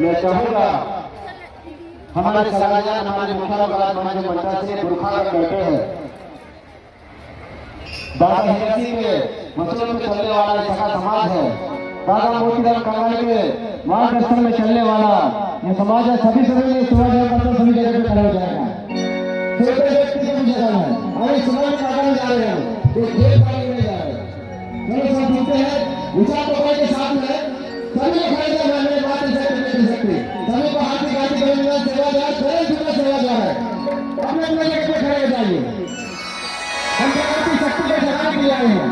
मैं चाहूंगा हमारे सगाजान हमारे मुखिया हमारे मंचा से बुरखा बैठे हैं। दादा हिरसी के मसलों में चलने वाला सगा समाज है। दादा मोतीराम कमाई के मार्गदर्शन में चलने वाला ये समाज है। सभी सभी जगह पे खड़ा हो जाएगा। छोटे व्यक्ति को भी जगह है। हमारे समाज में आगे जा रहे हैं, ये खेल पानी में जा रहे हैं। मेरे साथ जुड़ते हैं विचार तो के साथ में सभी खड़े हैं। मैंने बात नहीं सकती, सभी को हाथी गाड़ी करेंगे। सेवादार स्वयं जुड़ा सेवादार है। अपने अपने जगह पे खड़े हो जाइए। हम प्रकृति शक्ति को जगा के आए हैं।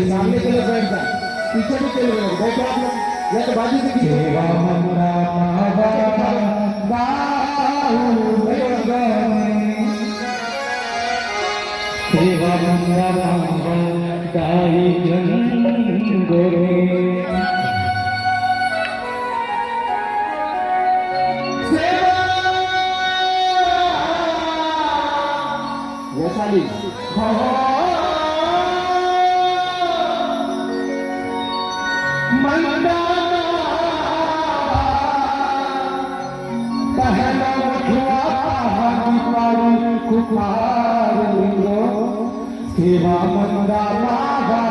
सामने के लोग बैठ जाए, पीछे भी चले गए बैठो आप लोग, या तो बाजू से वैशाली सेवा मंदा मागा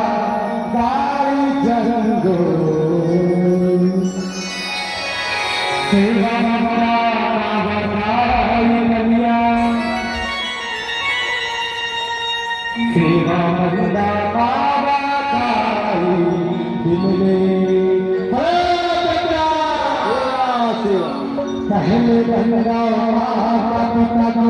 गाई जंगो सेवा मंदा मागा गाई नदिया सेवा मंदा मागा गाई दिले पहले बंदा पिता को